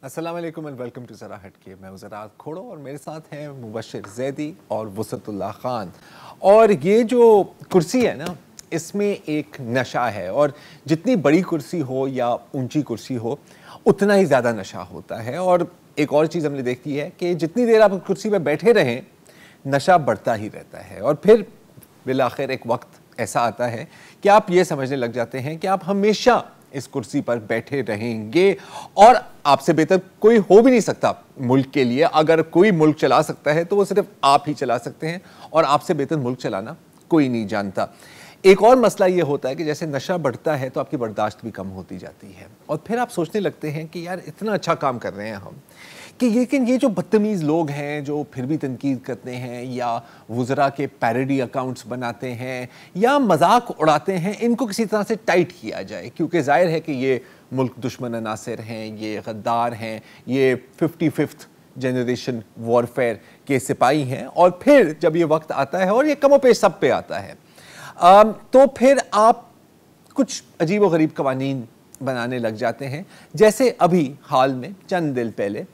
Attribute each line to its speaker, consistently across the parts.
Speaker 1: अस्सलाम वालेकुम and welcome to ज़रा हटके। मैं ज़रा खोड़ो और मेरे साथ हैं मुबशिर ज़ैदी और वसतुल्लाह खान। और ये जो कुर्सी है ना, इसमें एक नशा है, और जितनी बड़ी कुर्सी हो या ऊंची कुर्सी हो उतना ही ज़्यादा नशा होता है। और एक और चीज़ हमने देखी है कि जितनी देर आप कुर्सी पर बैठे रहें नशा बढ़ता ही रहता है, और फिर बिलाखिर एक वक्त ऐसा आता है कि आप ये समझने लग जाते हैं कि आप हमेशा इस कुर्सी पर बैठे रहेंगे, और आपसे बेहतर कोई हो भी नहीं सकता मुल्क के लिए। अगर कोई मुल्क चला सकता है तो वो सिर्फ आप ही चला सकते हैं, और आपसे बेहतर मुल्क चलाना कोई नहीं जानता। एक और मसला ये होता है कि जैसे नशा बढ़ता है तो आपकी बर्दाश्त भी कम होती जाती है, और फिर आप सोचने लगते हैं कि यार इतना अच्छा काम कर रहे हैं हम, कि लेकिन ये जो बदतमीज़ लोग हैं जो फिर भी तनकीद करते हैं या वुज़रा के पैरोडी अकाउंट्स बनाते हैं या मजाक उड़ाते हैं, इनको किसी तरह से टाइट किया जाए, क्योंकि जाहिर है कि ये मुल्क दुश्मन अनासिर हैं, ये गद्दार हैं, ये 55th जनरेशन वॉरफेयर के सिपाही हैं। और फिर जब ये वक्त आता है, और ये कमो पेश सब पे आता है, तो फिर आप कुछ अजीब व गरीब कवानीन बनाने लग जाते हैं। जैसे अभी हाल में चंद दिन पहले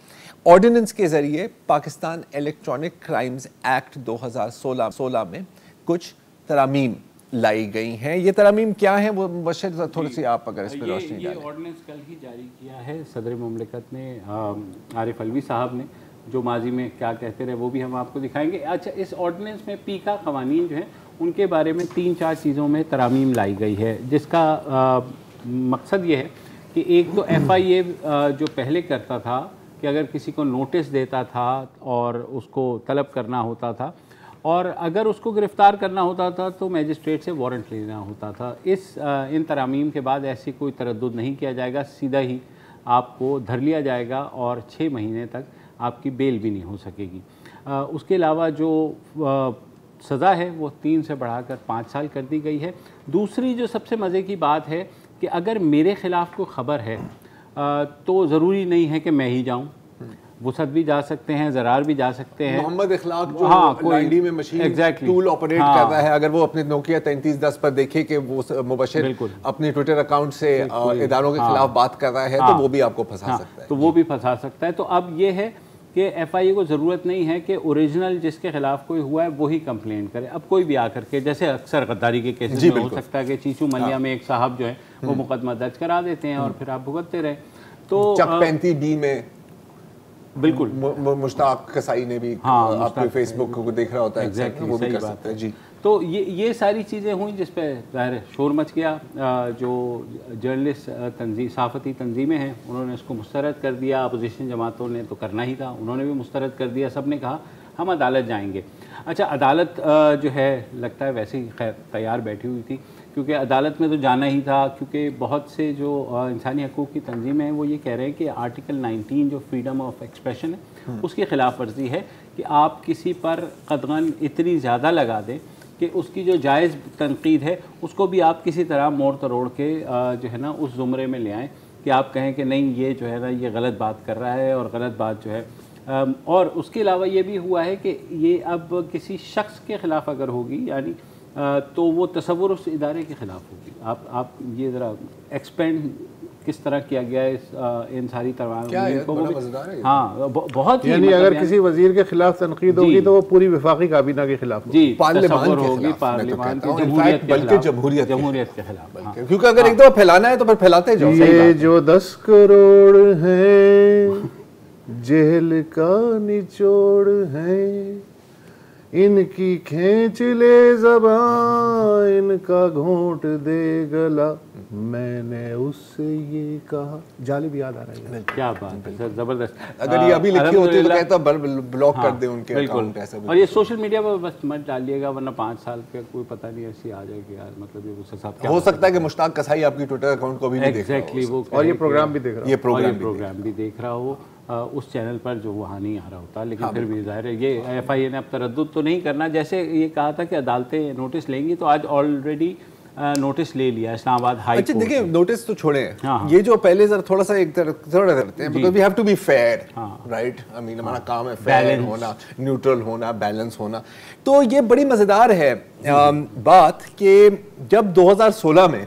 Speaker 1: ऑर्डिनेंस के ज़रिए पाकिस्तान इलेक्ट्रॉनिक क्राइम्स एक्ट 2016 में कुछ तरामीम लाई गई हैं। ये तरामीम क्या हैं वो मुबशिर थोड़ी सी आप अगर इस पर रोशनी डालें।
Speaker 2: ये ऑर्डिनेंस कल ही जारी किया है सदर मुमलिकत ने, आरिफ अलवी साहब ने, जो माजी में क्या कहते रहे वो भी हम आपको दिखाएंगे। अच्छा, इस ऑर्डिनेंस में पीका कवानीन जो हैं उनके बारे में 3-4 चीज़ों में तरामीम लाई गई है, जिसका मकसद ये है कि एक तो FIA जो पहले करता था कि अगर किसी को नोटिस देता था और उसको तलब करना होता था, और अगर उसको गिरफ़्तार करना होता था तो मजिस्ट्रेट से वारंट लेना होता था। इन तरामीम के बाद ऐसी कोई तरद्दुद नहीं किया जाएगा, सीधा ही आपको धर लिया जाएगा और 6 महीने तक आपकी बेल भी नहीं हो सकेगी। उसके अलावा जो सज़ा है वो 3 से बढ़ाकर 5 साल कर दी गई है। दूसरी जो सबसे मज़े की बात है कि अगर मेरे ख़िलाफ़ कोई ख़बर है तो ज़रूरी नहीं है कि मैं ही जाऊं, वुसत भी जा सकते हैं, ज़रार भी जा सकते हैं।
Speaker 1: मोहम्मद इखलाक जो लाइंडी में मशीन टूल ऑपरेट कर रहा है, अगर वो अपने नोकिया 3310 पर देखे कि वो मुबशिर अपने ट्विटर अकाउंट से इदारों के खिलाफ बात कर रहा है, तो वो भी आपको फंसा सकता है।
Speaker 2: तो वो भी फंसा सकता है। तो अब ये है कि FIA को ज़रूरत नहीं है कि ओरिजिनल जिसके खिलाफ कोई हुआ है वही कंप्लेंट करे। अब कोई भी आकर के, जैसे अक्सर गद्दारी के केसेस में हो सकता है कि चीचू मलिया में एक साहब जो है वो मुकदमा दर्ज करा देते हैं और फिर आप भुगतते रहे। तो
Speaker 1: चक 35B में
Speaker 2: बिल्कुल
Speaker 1: मुश्ताक कसाई ने भी आपके फेसबुक को देख रहा होता है, वो भी कर सकता है जी।
Speaker 2: तो ये सारी चीज़ें हुई जिस पे ज़ाहिर शोर मच गया। जो जर्नलिस्ट सहाफ़ती तंजीमें हैं उन्होंने इसको मुस्तरद कर दिया, अपोजिशन जमातों ने तो करना ही था, उन्होंने भी मुस्तरद कर दिया। सब ने कहा हम अदालत जाएंगे। अच्छा, अदालत जो है लगता है वैसे ही खैर तैयार बैठी हुई थी, क्योंकि अदालत में तो जाना ही था, क्योंकि बहुत से जो इंसानी हकूक़ की तंजीमें हैं वो ये कह रहे हैं कि आर्टिकल 19 जो फ्रीडम ऑफ एक्सप्रेशन है उसकी खिलाफ वर्जी है कि आप किसी पर कदगन इतनी ज़्यादा लगा दें कि उसकी जो जायज़ तनकीद है उसको भी आप किसी तरह मोड़ तरोड़ के जो है ना उस ज़ुमरे में ले आएँ कि आप कहें कि नहीं ये जो है ना ये गलत बात कर रहा है और गलत बात जो है। और उसके अलावा ये भी हुआ है कि ये अब किसी शख्स के ख़िलाफ़ अगर होगी, यानी तो वो तसव्वुर उस इदारे के ख़िलाफ़ होगी। आप ये ज़रा एक्सपेंड किस तरह किया गया है इन सारी तमाम को। हाँ, बहुत ही,
Speaker 3: यानी अगर किसी वजीर के खिलाफ तनकीद होगी तो वो पूरी वफाकी काबीना के खिलाफ
Speaker 2: जी, पार्लियामान होगी, पार्लियामान
Speaker 1: बल्कि जमहूरियत
Speaker 2: के खिलाफ,
Speaker 1: क्योंकि अगर एक दफ़ा फैलाना है तो फिर फैलाते जाओ।
Speaker 3: ये जो 10 करोड़ है जेल का निचोड़ है, इनकी खींच ले ज़बान, इनका घोंट दे गला, मैंने उससे ये कहा। जालिब याद आ रहा है।
Speaker 2: क्या बात है सर, ज़बरदस्त।
Speaker 1: अगर ये अभी लिखी होती तो कहता ब्लॉक कर दे उनके अकाउंट ऐसा।
Speaker 2: और ये सोशल मीडिया पर बस मत डालिएगा, वरना 5 साल के कोई पता नहीं ऐसी आ जाएगी यार। मतलब ये उसके साथ
Speaker 1: हो सकता है कि मुश्ताक कसाई आपकी ट्विटर अकाउंट को भी नहीं देख रहा हो,
Speaker 2: और
Speaker 3: ये प्रोग्राम भी देख रहा हो,
Speaker 1: ये प्रोग्राम
Speaker 2: भी देख रहा हो उस चैनल पर जो वहाँ नहीं आ रहा होता। लेकिन फिर भी जाहिर है ये FIA ने अब तरद्दुद तो नहीं करना। जैसे ये कहा था कि अदालतें नोटिस लेंगी, तो आज ऑलरेडी नोटिस ले लिया इस्लामाबाद हाई कोर्ट।
Speaker 1: अच्छा देखिए, नोटिस तो छोड़ें, ये जो पहले जरा थोड़ा सा एक थोड़ा करते हैं, because we have to be fair, right. I mean हमारा काम है फेयर होना, न्यूट्रल होना, बैलेंस होना। तो ये बड़ी मज़ेदार है बात कि जब 2016 में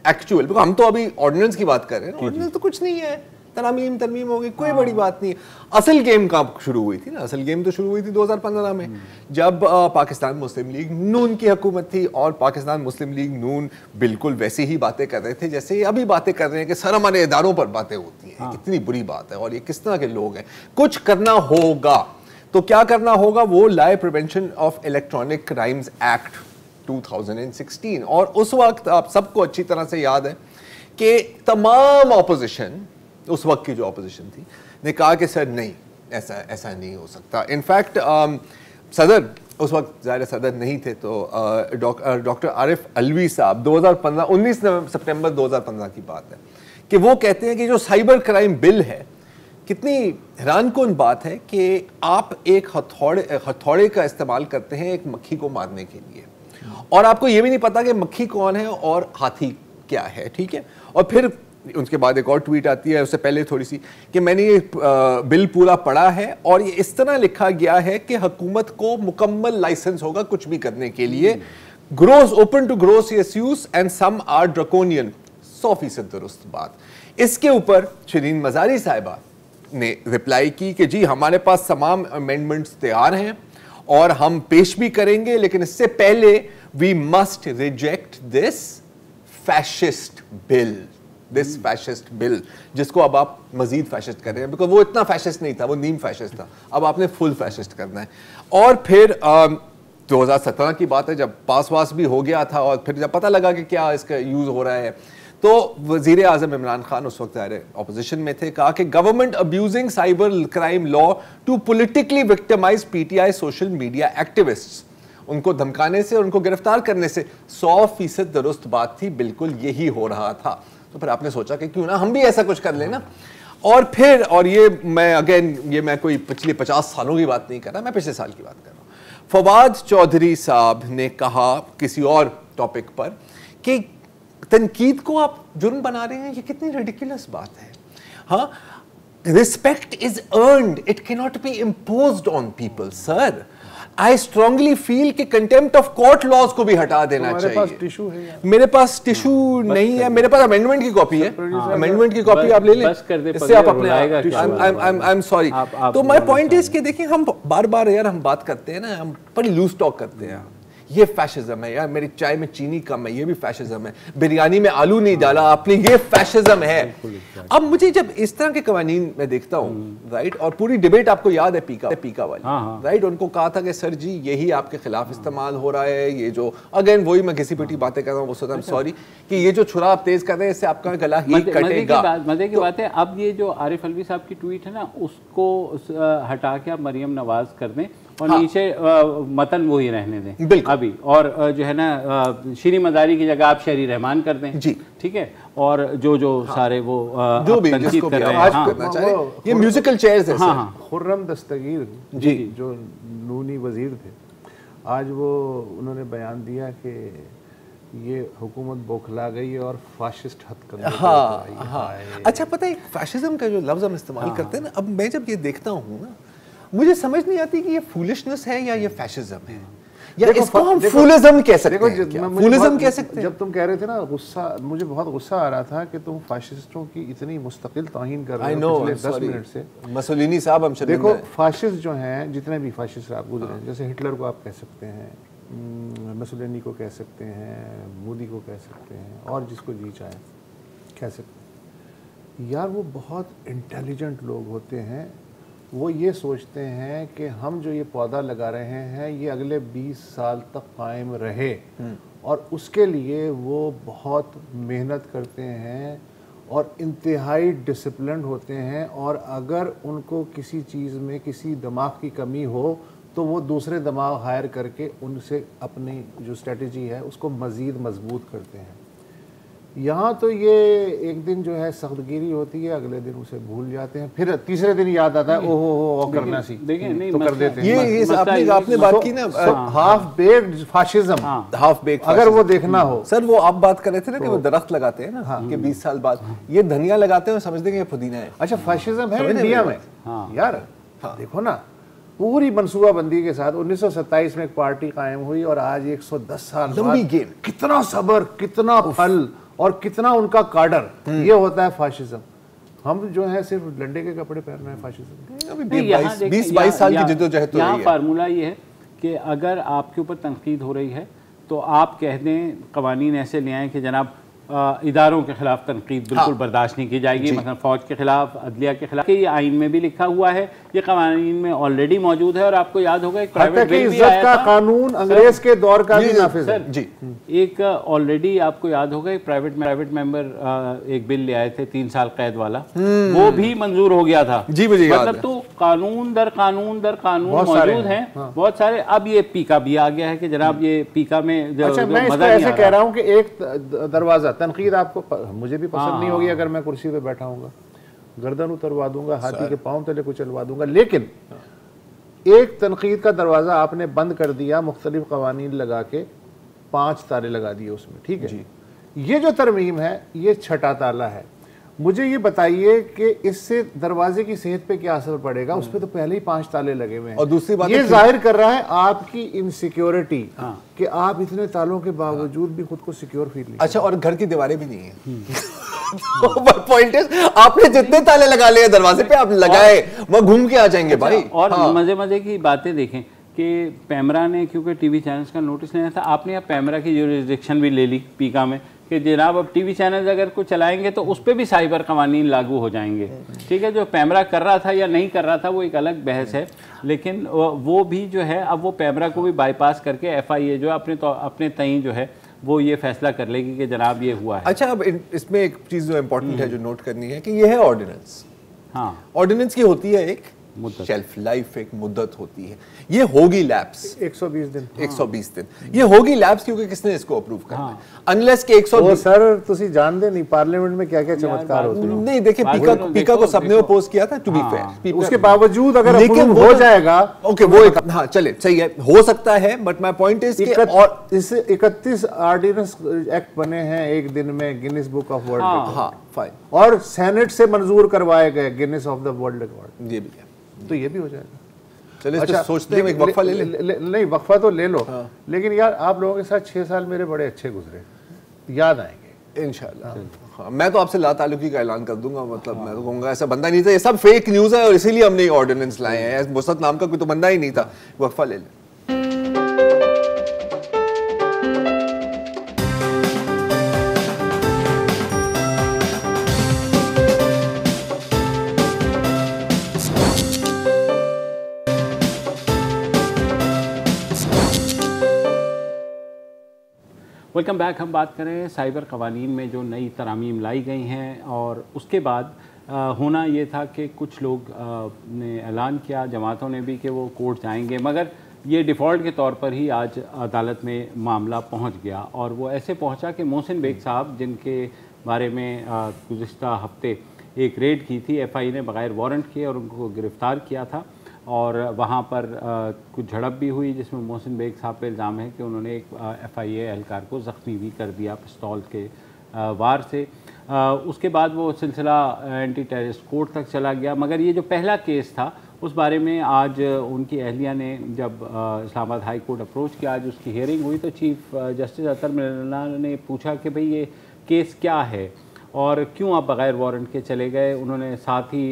Speaker 1: एक्चुअल, हम तो अभी ऑर्डिनेंस की बात कर रहे हैं, ऑर्डिनेंस तो कुछ नहीं है, तरमीम तरमीम हो गई, कोई बड़ी बात नहीं। असल गेम कब शुरू हुई थी ना, असल गेम तो शुरू हुई थी 2015 में, जब पाकिस्तान मुस्लिम लीग नून की हुकूमत थी और पाकिस्तान मुस्लिम लीग नून बिल्कुल वैसी ही बातें कर रहे थे जैसे अभी बातें कर रहे हैं कि सर हमारे इदारों पर बातें होती हैं, कितनी बुरी बात है और ये किस तरह के लोग हैं, कुछ करना होगा। तो क्या करना होगा, वो लाई prevention of electronic crimes act 2016, और उस वक्त आप सबको अच्छी तरह से याद है कि तमाम ऑपोजिशन, उस वक्त की जो ऑपोजिशन थी, ने कहा कि सर नहीं, ऐसा नहीं हो सकता। इनफैक्ट सदर उस वक्त ज़ाहिर सदर नहीं थे, तो डॉक्टर आरिफ अलवी साहब 2015 19 सितंबर 2015 की बात है कि वो कहते हैं कि जो साइबर क्राइम बिल है, कितनी हैरानकुन बात है कि आप एक हथौड़े का इस्तेमाल करते हैं एक मक्खी को मारने के लिए, और आपको ये भी नहीं पता कि मक्खी कौन है और हाथी क्या है, ठीक है। और फिर उसके बाद एक और ट्वीट आती है उससे पहले थोड़ी सी कि मैंने ये बिल पूरा पढ़ा है और ये इस तरह लिखा गया है कि हुकूमत को मुकम्मल लाइसेंस होगा कुछ भी करने के लिए, gross open to gross use and some are draconian. 100% दुरुस्त बात। इसके ऊपर शिरीन मजारी साहिबा ने रिप्लाई की कि जी हमारे पास तमाम अमेंडमेंट्स तैयार हैं और हम पेश भी करेंगे, लेकिन इससे पहले we must reject this fascist bill, जिसको अब आप मजीद फैशिस्ट कर रहे हैं, बिकॉज वो इतना फैशिस्ट नहीं था, वो नीम फैशिस्ट था, अब आपने फुल फैशिस्ट करना है। और फिर 2017 की बात है जब पास भी हो गया था और फिर जब पता लगा कि क्या इसका यूज हो रहा है, तो वजीर आजम इमरान खान उस वक्त ऑपोजिशन में थे, कहा कि government abusing cyber crime law to politically victimise PTI social media activists, उनको धमकाने से उनको गिरफ्तार करने से 100% दुरुस्त बात थी, बिल्कुल यही हो रहा था। तो फिर आपने सोचा कि क्यों ना हम भी ऐसा कुछ कर लेना। और फिर, और ये मैं कोई पिछले 50 सालों की बात नहीं कर रहा, मैं पिछले साल की बात कर रहा हूँ। फवाद चौधरी साहब ने कहा किसी और टॉपिक पर कि तनकीद को आप जुर्म बना रहे हैं, ये कितनी रिडिकुलस बात है। हाँ, respect is earned, it can not be imposed on people. Sir, I strongly feel कि कंटेम्प्ट ऑफ कोर्ट लॉज को भी हटा देना चाहिए।
Speaker 3: पास टिश्यू है?
Speaker 1: मेरे पास टिश्यू नहीं है, मेरे पास अमेंडमेंट की कॉपी है, अमेंडमेंट की कॉपी आप ले लें, इससे आप अपने आई एम सॉरी। तो माय पॉइंट इज कि देखिए हम बार बार यार हम बात करते हैं ना, हम बड़ी लूज टॉक करते हैं, ये फैशिज्म है यार, मेरी चाय में चीनी कम है, ये भी फैशिज्म है, बिरयानी में आलू नहीं डाला आपने, ये फैशिज्म है। अब मुझे जब इस तरह के कवानीन में देखता हूँ, राइट, और पूरी डिबेट आपको याद है पीका वाली, राइट, उनको कहा था कि सर जी यही आपके खिलाफ इस्तेमाल हो रहा है, ये जो अगेन वही मैं घिसी पिटी बातें कर रहा हूँ, वो सोचा सॉरी कि ये जो छुरा आप तेज कर रहे हैं इससे आपका गला ही कटेगा।
Speaker 2: मजे की बात है, अब ये जो आरिफ अलवी साहब की ट्वीट है ना, उसको हटा के आप मरियम नवाज कर दें और नीचे मतन वो ही रहने दें अभी, और जो है ना शीरी मजारी की जगह आप शहरी रहमान कर दें जी, ठीक है। और जो सारे वो
Speaker 1: जो भी जिसको भी आज करना चाहे, ये म्यूजिकल चेयर्स है।
Speaker 3: खुर्रम दस्तगीर जी जो नूनी वजीर थे, आज वो उन्होंने बयान दिया कि ये हुकूमत बौखला गई है और फाशिस्ट हथकंडे।
Speaker 1: हाँ। अच्छा, पता है फैशिज्म का जो लफ्ज हम इस्तेमाल करते हैं ना, अब मैं जब ये देखता हूँ ना, मुझे समझ नहीं आती कि ये फूलिशनेस है या ये फैशिज्म है, या इसको हम फूलिज्म कह सकते हैं। फूलिज्म कह सकते हैं।
Speaker 3: जब तुम कह रहे थे ना गुस्सा, मुझे बहुत गुस्सा आ रहा था कि तुम फाशिस्टों की इतनी मुस्तकिल तौहीन कर रहे हो पिछले 10 मिनट से।
Speaker 1: मसोलिनी साहब, हम
Speaker 3: देखो फाशिस्ट जो हैं, जितने भी फाशिस्ट आप गुजरे हैं, जैसे हिटलर को आप कह सकते हैं, मसोलिनी को कह सकते हैं, मोदी को कह सकते हैं, और जिसको जी चाहे कह सकते हैं। यार वो बहुत इंटेलिजेंट लोग होते हैं, वो ये सोचते हैं कि हम जो ये पौधा लगा रहे हैं ये अगले 20 साल तक कायम रहे, और उसके लिए वो बहुत मेहनत करते हैं और इंतहाई डिसिप्लिन्ड होते हैं, और अगर उनको किसी चीज़ में किसी दिमाग की कमी हो तो वो दूसरे दिमाग हायर करके उनसे अपनी जो स्ट्रेटजी है उसको मज़ीद मजबूत करते हैं। यहाँ तो ये एक दिन जो है सख्तगिरी होती है, अगले दिन उसे भूल जाते हैं, फिर तीसरे दिन याद आता है ओहो करना सीख,
Speaker 2: नहीं
Speaker 3: तो कर देते हैं।
Speaker 1: ये आपने बात की ना,
Speaker 3: half baked fascism,
Speaker 1: half baked,
Speaker 3: अगर वो देखना हो।
Speaker 1: सर वो आप बात कर रहे थे ना कि वो दरख्त लगाते हैं ना कि 20 साल बाद ये धनिया लगाते हैं, समझते हैं ये पुदीना है।
Speaker 3: अच्छा, फाशिज्म है इंडिया में यार, देखो ना, पूरी मनसूबाबंदी के साथ 1927 में एक पार्टी कायम हुई और आज 110 साल
Speaker 1: लंबी गेम,
Speaker 3: कितना सब्र, कितना फल और कितना उनका काडर, ये होता है फाशिज्म। हम जो है सिर्फ लंडे के कपड़े पहन रहे हैं फाशिज्म।
Speaker 1: अभी 20-22 साल की जिद्दोदजहद तो
Speaker 2: यहाँ
Speaker 1: रही है।
Speaker 2: फार्मूला ये है कि अगर आपके ऊपर तनकीद हो रही है तो आप कह दें, कवानीन ऐसे ले आएँ कि जनाब इदारों के खिलाफ तनकीद बिल्कुल बर्दाश्त नहीं की जाएगी, मतलब फौज के खिलाफ, अदलिया के खिलाफ। ये आइन में भी लिखा हुआ है, ये कवानीन में ऑलरेडी मौजूद है। और आपको याद होगा एक प्राइवेट बिल भी आया
Speaker 3: का
Speaker 2: था,
Speaker 3: कानून अंग्रेज के दौर का भी नाफिज है
Speaker 1: जी।
Speaker 2: एक ऑलरेडी आपको याद होगा एक प्राइवेट मेंबर एक बिल ले आए थे 3 साल कैद वाला, वो भी मंजूर हो गया था।
Speaker 1: जी मुझे याद
Speaker 2: मतलब
Speaker 1: है।
Speaker 2: तो कानून दर कानून मौजूद हैं बहुत सारे। अब ये पीका भी आ गया है कि जनाब ये पीका में
Speaker 3: अच्छा, मैं इसको ऐसे कह रहा हूँ कि एक दरवाजा तनकीद आपको मुझे भी पसंद नहीं होगी अगर मैं कुर्सी पे बैठा हूँगा, गर्दन उतरवा दूंगा, हाथी के पांव तले कुचलवा दूंगा, लेकिन एक तनकीद का दरवाजा आपने बंद कर दिया, मुख्तलिफ कवानीन लगा के 5 ताले लगा दिए उसमें, ठीक है। ये जो तरमीम है ये 6ठा ताला है। मुझे ये बताइए कि इससे दरवाजे की सेहत पे क्या असर पड़ेगा? उस पर तो पहले ही 5 ताले लगे हुए हैं।
Speaker 1: और दूसरी बात
Speaker 3: ये जाहिर कर रहा है आपकी इनसिक्योरिटी, कि आप इतने तालों के बावजूद भी खुद को सिक्योर फील नहीं।
Speaker 1: अच्छा, और घर की दीवारें भी नहीं है। पॉइंट इज आपने जितने ताले लगा लिए दरवाजे पे, आप लगाए वह घूम के आ जाएंगे भाई।
Speaker 2: और मजे की बातें देखें कि पैमरा ने, क्योंकि टीवी चैनल्स का नोटिस लेना था, आपने अब पैमरा की जुरिस्डिक्शन भी ले ली पीका में कि जनाब अब टीवी चैनल्स अगर कुछ चलाएंगे तो उस पर भी साइबर कवानीन लागू हो जाएंगे। ठीक है, जो पैमरा कर रहा था या नहीं कर रहा था वो एक अलग बहस है, लेकिन वो भी जो है अब वो पैमरा को भी बाईपास करके FIA जो अपने तय जो है वो ये फैसला कर लेगी कि जनाब ये हुआ है।
Speaker 1: अच्छा, अब इसमें एक चीज़ जो इम्पोर्टेंट है जो नोट करनी है कि ये है ऑर्डिनेंस।
Speaker 2: हाँ,
Speaker 1: ऑर्डिनेंस की होती है एक शेल्फ लाइफ, एक मुद्दत होती है। ये होगी लैप्स
Speaker 3: 120 दिन
Speaker 1: 120 दिन ये होगी लैप्स, क्योंकि किसने इसको अप्रूव करना है? अनलेस के 120
Speaker 3: सर तुसी जानते नहीं पार्लियामेंट में क्या क्या चमत्कार होते हैं।
Speaker 1: नहीं, देखिए पीका को सबने अपोज किया था, टू बी फेयर।
Speaker 3: उसके बावजूद अगर
Speaker 1: लेकिन
Speaker 3: हो जाएगा,
Speaker 1: ओके वो एक, हाँ चले सही है, हो सकता है, बट माय पॉइंट इज
Speaker 3: और इससे 31 ऑर्डिनेंस एक्ट बने हैं एक दिन में Guinness book of world record.
Speaker 1: हाँ फाइन,
Speaker 3: और सेनेट से मंजूर करवाए गए Guinness of the world record.
Speaker 1: ये भी है,
Speaker 3: तो ये भी हो जाएगा।
Speaker 1: चलिए अच्छा, सोचते हैं एक वक्फा ले ले।
Speaker 3: नहीं वक्फा तो ले लो, लेकिन यार आप लोगों के साथ 6 साल मेरे बड़े अच्छे गुजरे, याद आएंगे
Speaker 1: इंशाल्लाह। हाँ, मैं तो आपसे ला ताल्लुकी का ऐलान कर दूंगा, मतलब मैं तो कहूंगा ऐसा बंदा नहीं था, ये सब फेक न्यूज़ है और इसीलिए हमने ऑर्डिनेंस लाए हैं। मुसद नाम का कोई तो बंदा ही नहीं था। वक्फा ले लें।
Speaker 2: Welcome back. हम बात करें साइबर कवानीन में जो नई तरामीम लाई गई हैं, और उसके बाद होना ये था कि कुछ लोग ने ऐलान किया, जमातों ने भी, कि वो कोर्ट जाएंगे, मगर ये डिफ़ॉल्ट के तौर पर ही आज अदालत में मामला पहुंच गया। और वो ऐसे पहुंचा कि मोहसिन बेग साहब, जिनके बारे में गुज़िश्ता हफ्ते एक रेड की थी, FIA ने बग़ैर वारंट किए और उनको गिरफ़्तार किया था, और वहाँ पर कुछ झड़प भी हुई जिसमें मोहसिन बेग साहब पे इल्ज़ाम है कि उन्होंने एक FIA एहलकार को ज़ख्मी भी कर दिया पिस्तौल के वार से। उसके बाद वो सिलसिला एंटी टेररिस्ट कोर्ट तक चला गया। मगर ये जो पहला केस था उस बारे में आज उनकी अहलिया ने जब इस्लामाबाद हाई कोर्ट अप्रोच किया, आज उसकी हियरिंग हुई, तो चीफ जस्टिस अतर मिल्ला ने पूछा कि भाई ये केस क्या है और क्यों आप बग़ैर वारंट के चले गए। उन्होंने साथ ही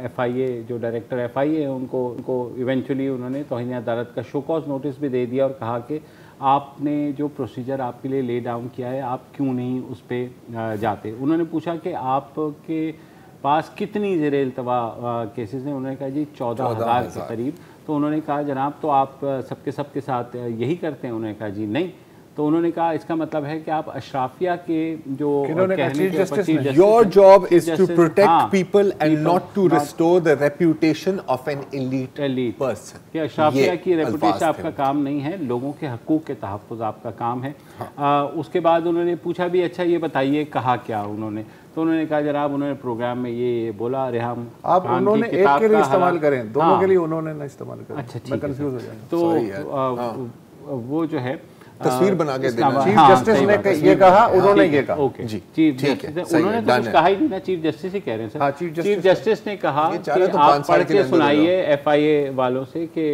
Speaker 2: FIA जो डायरेक्टर FIA है उनको इवेंचुअली उन्होंने तौहीन अदालत का शो कॉज नोटिस भी दे दिया और कहा कि आपने जो प्रोसीजर आपके लिए ले डाउन किया है आप क्यों नहीं उस पर जाते। उन्होंने पूछा कि आपके पास कितनी ज़ेरे इल्तवा केसेस हैं। उन्होंने कहा जी 14,000 के करीब। तो उन्होंने कहा जनाब तो आप सबके साथ यही करते हैं। उन्होंने कहा जी नहीं। तो उन्होंने कहा इसका मतलब है कि आप अशराफिया के जो
Speaker 1: your job is to protect people and not to restore the reputation of an elite person.
Speaker 2: कि अशराफिया की रेपुटेशन आपका काम नहीं है, लोगों के हकूक़ के तहफ़्फ़ुज़ आपका काम है। उसके बाद उन्होंने पूछा भी अच्छा ये बताइए कहा क्या उन्होंने। तो उन्होंने कहा जनाब उन्होंने प्रोग्राम में ये बोला रेहम
Speaker 3: आप उन्होंने एक के लिए इस्तेमाल करें, दोनों के लिए उन्होंने ना इस्तेमाल करें।
Speaker 2: अच्छा
Speaker 3: मैं कंफ्यूज हो जाऊंगा।
Speaker 2: तो वो जो है
Speaker 1: तस्वीर बना के देना।
Speaker 3: चीफ जस्टिस ने ये कहा, उन्होंने ये कहा।
Speaker 2: ओके जी, चीफ जस्टिस उन्होंने तो कुछ कहा ही नहीं ना, चीफ जस्टिस ही कह रहे हैं सर। चीफ जस्टिस ने कहा कि आप पढ़ के सुनाइए FIA वालों से कि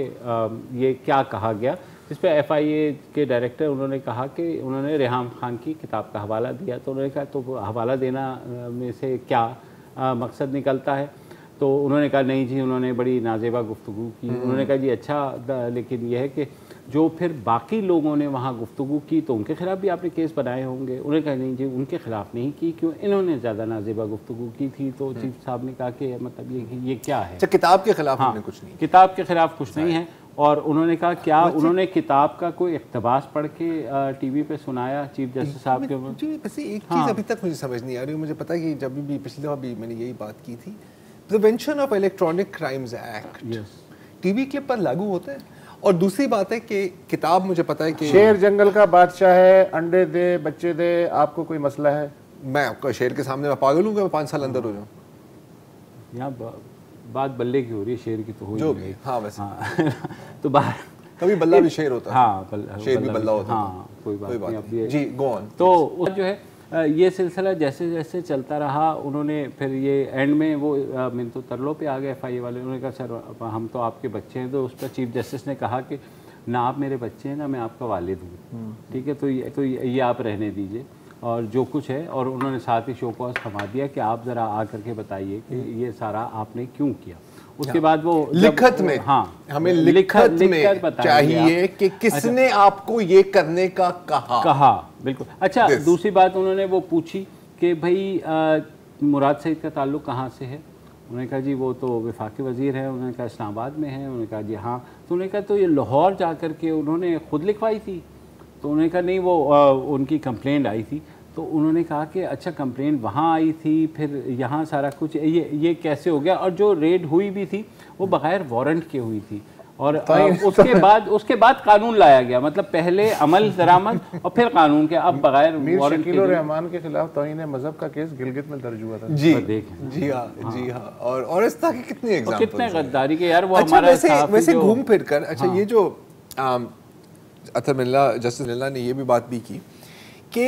Speaker 2: ये क्या कहा गया। जिस पे FIA के डायरेक्टर उन्होंने कहा कि उन्होंने रेहाम खान की किताब का हवाला दिया। तो उन्होंने कहा तो हवाला देना में से क्या मकसद निकलता है। तो उन्होंने कहा नहीं जी, उन्होंने बड़ी नाजेबा गुफ्तगू की। उन्होंने कहा जी अच्छा, लेकिन यह है कि जो फिर बाकी लोगों ने वहाँ गुफ्तगू की तो उनके खिलाफ भी आपने केस बनाए होंगे। उन्होंने कहा नहीं जी, उनके खिलाफ नहीं की, क्यों, इन्होंने ज़्यादा नाजेबा गुफ्तगू की थी। तो चीफ साहब ने कहा कि मतलब ये क्या है।
Speaker 1: अच्छा, किताब के खिलाफ
Speaker 2: हाँ,
Speaker 1: कुछ नहीं,
Speaker 2: किताब के खिलाफ कुछ नहीं है। और उन्होंने कहा क्या उन्होंने किताब का कोई इक़्तिबास पढ़ के टीवी पे सुनाया चीफ जस्टिस साहब के ऊपर?
Speaker 1: जी, वैसे एक चीज़ अभी तक मुझे समझ नहीं आ रही। मुझे पता है कि जब भी पिछली दफ़ा भी मैंने यही बात की थी, prevention of electronic crimes act TV clip पर लागू होता है। और दूसरी बात है कि किताब, मुझे पता है कि
Speaker 3: शेर जंगल का बादशाह है, अंडे दे बच्चे दे, आपको कोई मसला है?
Speaker 1: मैं आपका शेर के सामने मैं पागल हूँ कि मैं 5 साल अंदर हो जाऊँ?
Speaker 2: यहाँ बात बल्ले की हो रही है, शेर की तो हो
Speaker 1: जो
Speaker 2: गई।
Speaker 1: हाँ, वैसे
Speaker 2: तो बाहर
Speaker 1: कभी बल्ला भी शेर होता है।
Speaker 2: हाँ,
Speaker 1: शेर भी बल्ला होता है।
Speaker 2: हाँ, कोई बात नहीं। अब
Speaker 1: जी, गो ऑन।
Speaker 2: तो जो है ये सिलसिला जैसे जैसे चलता रहा, उन्होंने फिर ये एंड में वो मैं तो तरलों पे आ गए FI वाले। उन्होंने कहा सर हम तो आपके बच्चे हैं। तो उस पर चीफ जस्टिस ने कहा कि ना आप मेरे बच्चे हैं ना मैं आपका वालिद हूँ, ठीक है, तो ये आप रहने दीजिए और जो कुछ है। और उन्होंने साथ ही शो कॉज थमा दिया कि आप ज़रा आ करके बताइए कि ये सारा आपने क्यों किया। उसके बाद वो
Speaker 1: लिखत में,
Speaker 2: हाँ,
Speaker 1: हमें लिखत में चाहिए कि किसने आपको ये करने का कहा।
Speaker 2: बिल्कुल। अच्छा, दूसरी बात उन्होंने वो पूछी कि भाई मुराद सईद का ताल्लुक कहाँ से है। उन्होंने कहा जी वो तो वफाकी वज़ीर है। उन्होंने कहा इस्लामाबाद में है। उन्होंने कहा जी हाँ। तो उन्होंने कहा तो ये लाहौर जा कर के उन्होंने ख़ुद लिखवाई थी। तो उन्होंने कहा नहीं, वो उनकी कंप्लेंट आई थी। तो उन्होंने कहा कि अच्छा, कंप्लेंट वहाँ आई थी, फिर यहाँ सारा कुछ ये कैसे हो गया। और जो रेड हुई भी थी वो बग़ैर वारंट के हुई थी। और उसके बाद कानून लाया गया, मतलब पहले अमल दरामद और फिर कानून के। अब बगैर वारंट के
Speaker 3: रहमान के खिलाफ तौहीन मजहब का केस गिलगित में दर्ज हुआ था।
Speaker 1: जी जी हाँ। और इस तरह के कितने एग्जांपल्स,
Speaker 2: कितने गद्दारी के यार। वो
Speaker 1: अच्छा,
Speaker 2: हमारा
Speaker 1: वैसे घूम फिर कर, अच्छा, ये जो अतर मिल्ला, जस्टिस मिल्ला ने ये भी बात भी की कि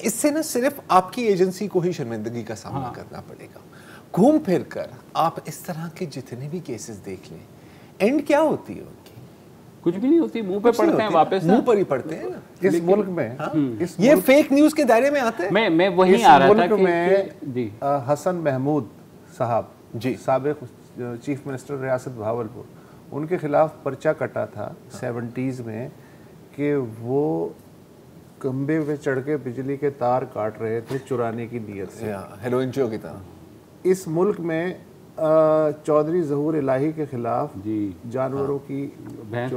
Speaker 1: इससे न सिर्फ आपकी एजेंसी को ही शर्मिंदगी का सामना करना पड़ेगा। घूम फिर कर आप इस तरह के जितने भी केसेस देख लें, एंड क्या होती है उनकी?
Speaker 2: कुछ भी नहीं होती, मुंह पे पड़ते हैं, वापस
Speaker 1: मुंह पर ही पड़ते हैं।
Speaker 3: इस मुल्क में
Speaker 1: ये फेक न्यूज के दायरे में आते हैं।
Speaker 2: मैं वही आ रहा था
Speaker 3: कि हसन महमूद साहब जी, साबिक चीफ मिनिस्टर रियासत भावलपुर, उनके खिलाफ पर्चा कटा था 70s में कि वो खंबे पे चढ़ के बिजली के तार काट रहे थे चुराने की नीयत से,
Speaker 1: हेरोइन चोर की तरह।
Speaker 3: इस मुल्क में चौधरी ज़हूर इलाही के खिलाफ जानवरों की भैंस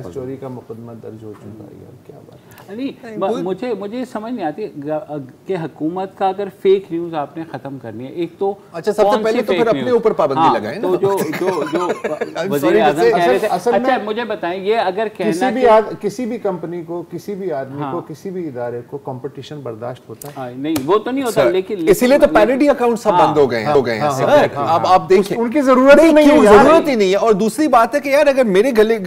Speaker 3: चोरी का मुकदमा दर्ज हो चुका है। यार क्या बात है।
Speaker 2: नहीं, मुझे समझ नहीं आती कि हुकूमत का अगर फेक न्यूज़ आपने ख़त्म करनी है, एक तो
Speaker 1: अच्छा सबसे पहले तो फिर अपने ऊपर पाबंदी लगाएं।
Speaker 2: तो जो वज़ीर आज़म कह रहे थे, अच्छा मुझे बताएं, ये अगर
Speaker 3: किसी भी कंपनी को, किसी भी आदमी को, किसी भी इदारे को कंपटीशन बर्दाश्त होता है?
Speaker 2: नहीं, वो तो नहीं होता, लेकिन
Speaker 1: इसीलिए तो पैरिटी अकाउंट सब बंद हो गए हैं। आप देखिए,
Speaker 3: उनकी जरूरत ही नहीं है,
Speaker 1: जरूरत ही नहीं है। और दूसरी बात है कि यार अगर मेरे गले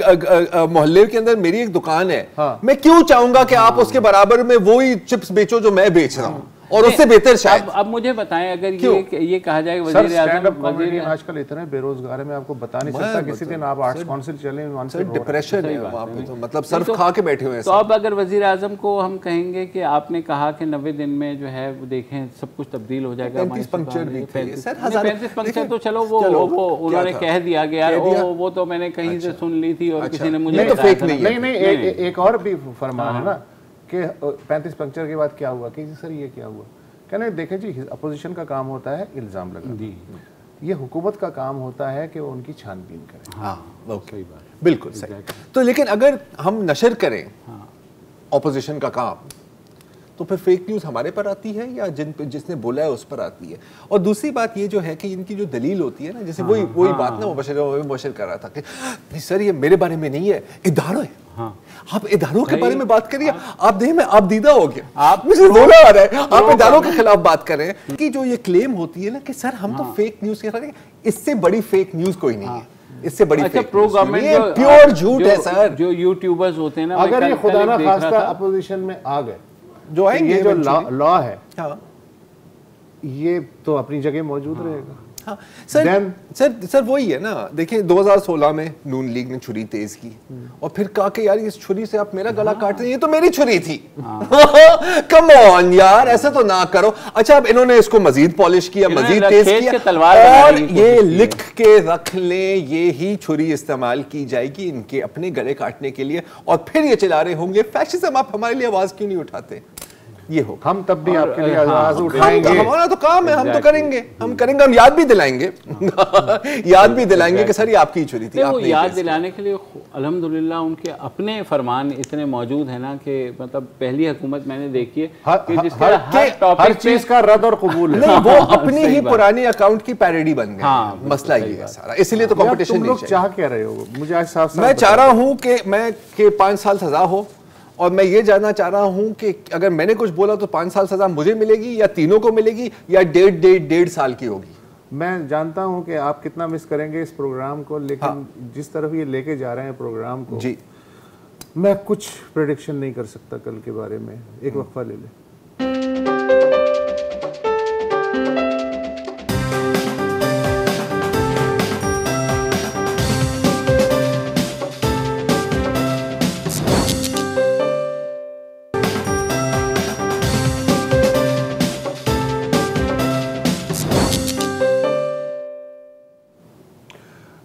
Speaker 1: मोहल्ले के अंदर मेरी एक दुकान है, मैं क्यों चाहूंगा कि आप उसके बराबर में वो ही चिप्स बेचो जो मैं बेच रहा हूँ, और उससे बेहतर शायद।
Speaker 2: अब मुझे बताएं, अगर ये कहा जाए वज़ीर आज़म
Speaker 3: आजकल इतने बेरोजगार है, मैं आपको बता नहीं सकता। किसी दिन आप आर्ट्स काउंसिल चले,
Speaker 1: डिप्रेशन है वहाँ पे, तो मतलब सर्फ खा के बैठे हुए हैं।
Speaker 2: तो अब अगर वज़ीर आज़म को हम कहेंगे कि आपने कहा कि 90 दिन में जो है वो देखें सब कुछ तब्दील हो जाएगा,
Speaker 1: 35 पंक्चर भी थे सर,
Speaker 2: 35 पंक्चर तो चलो वो उन्होंने कह दिया कि यार वो तो मैंने कहीं से सुन ली थी और किसी ने मुझे
Speaker 3: नहीं, एक और भी फरमान है ना कि 35 पंक्चर के बाद क्या हुआ कि सर ये क्या हुआ। कहने देखें जी, अपोजिशन का काम होता है इल्ज़ाम लगाना, ये हुकूमत का काम होता है कि वो उनकी छानबीन करें।
Speaker 1: हाँ, ओके, बिल्कुल सही। तो लेकिन अगर हम नशर करें अपोजिशन का काम, तो फिर फेक न्यूज़ हमारे पर आती है या जिसने बोला है उस पर आती है? और दूसरी बात ये जो है कि इनकी जो दलील होती है ना, जैसे वही बात ना मुबशर कर रहा था कि नहीं सर ये मेरे बारे में नहीं है, इदारा है। आप इदारों के बारे में बात करिए। आप देख में आप दीदा हो गया, आप मुझे बोला आ रहा है, आप इदारों के खिलाफ बात कर रहे हैं कि जो ये क्लेम होती है ना कि सर हम तो फेक न्यूज़ के खिलाफ, इससे बड़ी फेक न्यूज़ कोई नहीं है। इससे बड़ी
Speaker 2: प्रो गवर्नमेंट
Speaker 1: प्योर झूठ है सर।
Speaker 2: जो यूट्यूबर्स होते हैं ना,
Speaker 3: अगर ये खुदा ना खास्ता अपोजिशन में आ गए, जो है ये जो लॉ है ये तो अपनी जगह मौजूद रहेगा।
Speaker 1: हाँ सर,
Speaker 3: Then-
Speaker 1: सर वही है ना, देखिए 2016 में नून लीग ने छुरी तेज की और फिर कहा कि यार इस छुरी से आप मेरा गला काटते हैं, ये तो मेरी छुरी थी। कम ऑन यार, ऐसा तो ना करो। अच्छा, अब इन्होंने इसको मजीद पॉलिश किया, मजीद तेज किया और ये लिख के रख ले, ये ही छुरी इस्तेमाल की जाएगी इनके अपने गले काटने के लिए, और फिर ये चिल्ला रहे होंगे फैशिज्म, आप हमारे लिए आवाज क्यों नहीं उठाते। ये हो,
Speaker 3: हम तब भी आपके लिए आवाज
Speaker 1: हम
Speaker 3: उठाएंगे।
Speaker 1: हमारा तो काम है, हम तो करेंगे, हम करेंगे, हम याद भी दिलाएंगे याद भी दिलाएंगे कि सर ये आपकी छुरी थी।
Speaker 2: वो याद दिलाने के लिए अल्हम्दुलिल्लाह उनके अपने फरमान इतने मौजूद है ना कि मतलब पहली हुकूमत मैंने देखी है कि जिसके हर टॉपिक
Speaker 3: चीज का रद्द और कबूल है।
Speaker 1: नहीं, वो अपनी ही पुरानी अकाउंट की पैरोडी बन गए।
Speaker 2: हाँ,
Speaker 1: मसला ये है सारा, इसलिए तो कंपटीशन
Speaker 3: तुम
Speaker 1: नहीं
Speaker 3: लोग
Speaker 1: चाहिए।
Speaker 3: चाह क्या रहे हो? मुझे आज साफ साफ
Speaker 1: मैं चाह रहा हूं कि 5 साल सजा हो, और मैं ये जानना चाह रहा हूं कि अगर मैंने कुछ बोला तो 5 साल सजा मुझे मिलेगी या तीनों को मिलेगी या 1.5 साल की होगी।
Speaker 3: मैं जानता हूं कि आप कितना मिस करेंगे इस प्रोग्राम को, लेकिन जिस तरफ ये लेके जा रहे हैं प्रोग्राम को
Speaker 1: जी,
Speaker 3: मैं कुछ प्रेडिक्शन नहीं कर सकता कल के बारे में। एक वक्फा ले ले।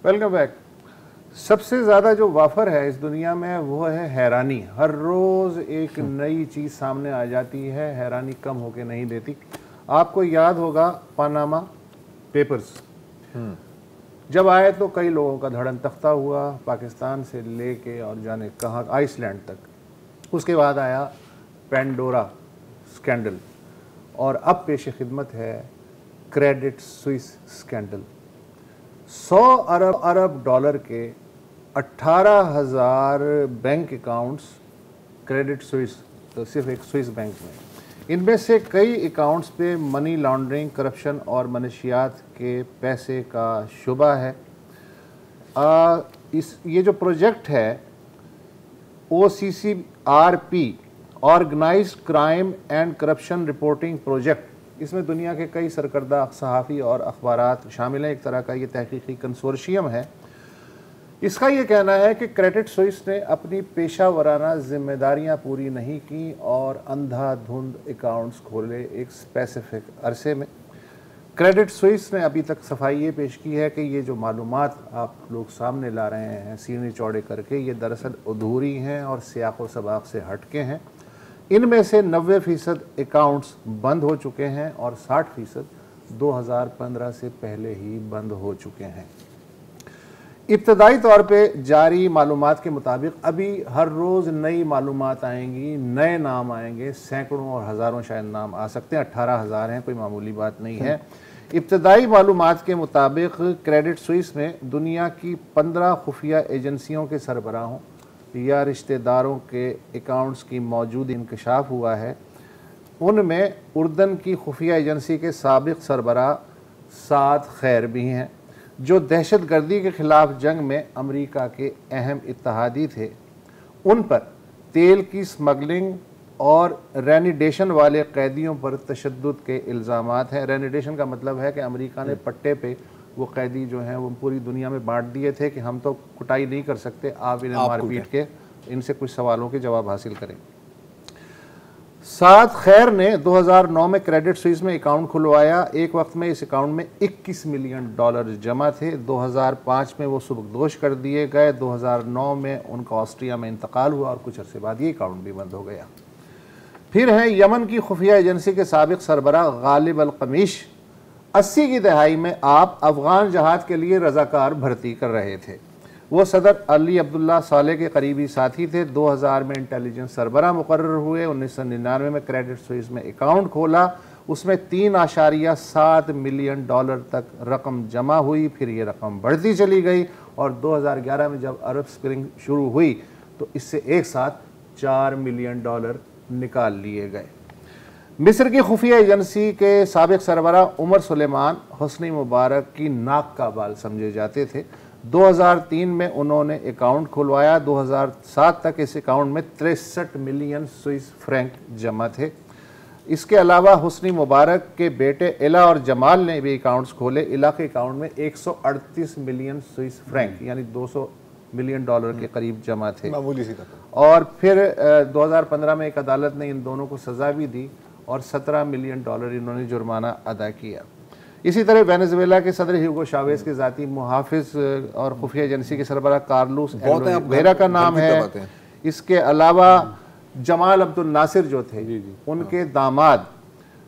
Speaker 3: Welcome back. सबसे ज़्यादा जो वाफर है इस दुनिया में वो है हैरानी। हर रोज़ एक नई चीज़ सामने आ जाती है, हैरानी कम होके नहीं देती। आपको याद होगा पनामा पेपर्स जब आए तो कई लोगों का धड़न तख्ता हुआ, पाकिस्तान से लेके और जाने कहाँ आइसलैंड तक। उसके बाद आया पेंडोरा स्कैंडल और अब पेश खिदमत है क्रेडिट स्विस स्कैंडल। 100 अरब डॉलर के 18,000 बैंक अकाउंट्स क्रेडिट स्विस, तो सिर्फ एक स्विस बैंक में। इनमें से कई अकाउंट्स पे मनी लॉन्ड्रिंग, करप्शन और मनशियात के पैसे का शुबा है। ये जो प्रोजेक्ट है OCCRP, organised crime and corruption reporting project, इसमें दुनिया के कई सरकर्दा सहाफ़ी और अखबारात शामिल हैं। एक तरह का ये तहकीकी कंसोर्शियम है। इसका ये कहना है कि क्रेडिट स्विस ने अपनी पेशा वराना जिम्मेदारियां पूरी नहीं की और अंधाधुंध अकाउंट्स खोले एक स्पेसिफिक अरसे में। क्रेडिट स्विस ने अभी तक सफाई ये पेश की है कि ये जो मालूमात आप लोग सामने ला रहे हैं सीने चौड़े करके, ये दरअसल अधूरी हैं और सियाक़ व सबाक़ से हटके हैं। इनमें से 90% अकाउंट्स बंद हो चुके हैं और 60% 2015 से पहले ही बंद हो चुके हैं। इब्तदाई तौर पे जारी मालूमात के मुताबिक अभी हर रोज़ नई मालूमात आएंगी, नए नाम आएंगे, सैकड़ों और हज़ारों शायद नाम आ सकते हैं। 18,000 हैं, कोई मामूली बात नहीं है। इब्तदाई मालूमात के मुताबिक क्रेडिट स्विस में दुनिया की 15 खुफिया एजेंसियों के सरबराहों या रिश्तेदारों के अकाउंट्स की मौजूद इंकशाफ हुआ है। उनमें उर्दन की खुफिया एजेंसी के साबिक सरबराह साद खैर भी हैं, जो दहशत गर्दी के ख़िलाफ़ जंग में अमेरिका के अहम इत्तहादी थे। उन पर तेल की स्मगलिंग और रेनिडेशन वाले कैदियों पर तशद्दुद के इल्ज़ामात हैं। रेनिडेशन का मतलब है कि अमेरिका ने पट्टे पे वो कैदी जो हैं वो पूरी दुनिया में बांट दिए थे कि हम तो कुटाई नहीं कर सकते, आप इन्हें मार पीट के इनसे कुछ सवालों के जवाब हासिल करें। साद खैर ने 2009 में क्रेडिट स्विस में अकाउंट खुलवाया। एक वक्त में इस अकाउंट में 21 मिलियन डॉलर जमा थे। 2005 में वो सुबकदोश कर दिए गए। 2009 में उनका ऑस्ट्रिया में इंतकाल हुआ और कुछ अरसे बाद ये अकाउंट भी बंद हो गया। फिर है यमन की खुफिया एजेंसी के साबिक सरबराह गालिब अल कमीश। 80 की दहाई में आप अफगान जहाद के लिए रजाकार भर्ती कर रहे थे। वो सदर अली अब्दुल्ला साले के करीबी साथी थे। 2000 में इंटेलिजेंस सरबराह मुकर्रर हुए। 1999 में क्रेडिट स्विस में अकाउंट खोला। उसमें 3.7 मिलियन डॉलर तक रकम जमा हुई। फिर ये रकम बढ़ती चली गई और 2011 में जब अरब स्प्रिंग शुरू हुई तो इससे एक साथ 4 मिलियन डॉलर निकाल लिए गए। मिस्र की खुफिया एजेंसी के साबिक सरबराह उमर सुलेमान हुस्नी मुबारक की नाक का बाल समझे जाते थे। 2003 में उन्होंने अकाउंट खुलवाया। 2007 तक इस अकाउंट में 63 मिलियन स्विस फ्रैंक जमा थे। इसके अलावा हुस्नी मुबारक के बेटे इला और जमाल ने भी अकाउंट्स खोले। इला के अकाउंट में 138 मिलियन स्विस फ्रैंक यानी 200 मिलियन डॉलर के करीब जमा थे।
Speaker 1: मामूली सी
Speaker 3: और फिर 2015 में एक अदालत ने इन दोनों को सज़ा भी दी और 17 मिलियन डॉलर इन्होंने जुर्माना अदा किया। इसी तरह वेनेजुएला के सदर ह्यूगो शावेज के ज़ाती मुहाफिज और खुफिया एजेंसी के सरबराह कार्लोस वेरा का नाम है। इसके अलावा जमाल अब्दुल नासिर जो थे उनके दामाद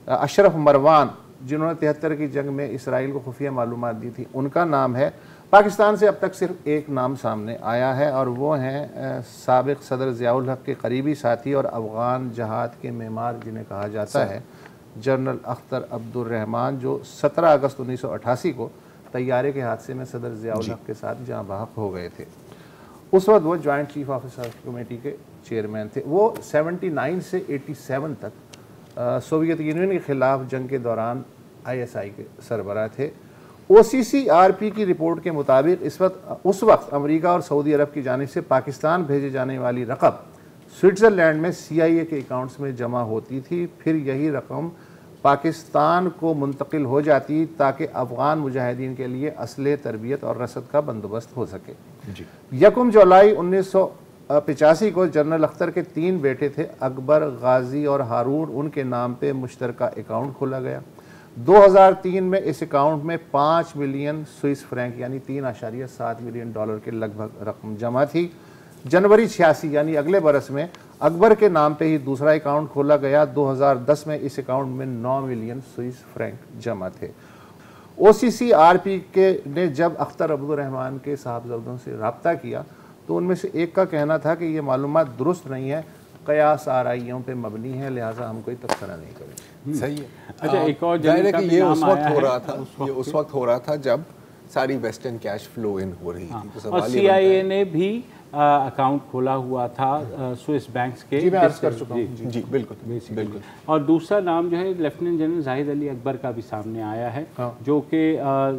Speaker 3: अशरफ मरवान जिन्होंने 73 की जंग में इसराइल को खुफिया मालूमात दी थी, उनका नाम है। पाकिस्तान से अब तक सिर्फ एक नाम सामने आया है और वो हैं साबिक सदर ज़ियाउल हक के करीबी साथी और अफ़गान जहाद के मेमार जिन्हें कहा जाता है जनरल अख्तर अब्दुल रहमान, जो 17 अगस्त 1988 को तैयारे के हादसे में सदर ज़ियाउल हक के साथ जहाँ बहक हो गए थे। उस वक्त वो जॉइंट चीफ ऑफिसर कमेटी के चेयरमैन थे। वो 79 से 87 तक सोवियत यूनियन के ख़िलाफ़ जंग के दौरान ISI के सरबराह थे। OCCRP की रिपोर्ट के मुताबिक उस वक्त अमेरिका और सऊदी अरब की जानिब से पाकिस्तान भेजे जाने वाली रकम स्विट्ज़रलैंड में CIA के अकाउंट्स में जमा होती थी, फिर यही रकम पाकिस्तान को मुंतकिल हो जाती ताकि अफ़गान मुजाहिदीन के लिए असले, तरबियत और रसद का बंदोबस्त हो सके। 1 जुलाई 1985 को जनरल अख्तर के 3 बेटे थे, अकबर, गाजी और हारून, उनके नाम पे मुश्तरका अकाउंट खोला गया। 2003 में इस अकाउंट में 5 मिलियन स्विस फ्रैंक यानी 3.7 मिलियन डॉलर के लगभग रकम जमा थी। जनवरी 86 यानी अगले बरस में अकबर के नाम पे ही दूसरा अकाउंट खोला गया। 2010 में इस अकाउंट में 9 मिलियन स्विस फ्रैंक जमा थे। OCCRP के ने जब अख्तर अब्दुल रहमान के साहबजादों से रब्ता किया तो उनमें से एक का कहना था कि ये मालूमात दुरुस्त नहीं है, कयास आराइयों पे मबनी है, लिहाजा हम कोई तबसरा नहीं करेंगे।
Speaker 1: सही है।
Speaker 2: अच्छा, एक और
Speaker 1: जाहिर है कि ये उस वक्त हो रहा था,
Speaker 2: ये
Speaker 1: उस वक्त हो रहा था जब सारी वेस्टर्न कैश फ्लो इन हो रही थी। तो
Speaker 2: और CIA ने भी अकाउंट खोला हुआ था स्विस बैंक्स के।
Speaker 3: जी मैं अर्ज कर चुका हूँ।
Speaker 1: जी बिल्कुल बिल्कुल।
Speaker 2: और दूसरा नाम जो है लेफ्टिनेंट जनरल जाहिद अली अकबर का भी सामने आया है, जो कि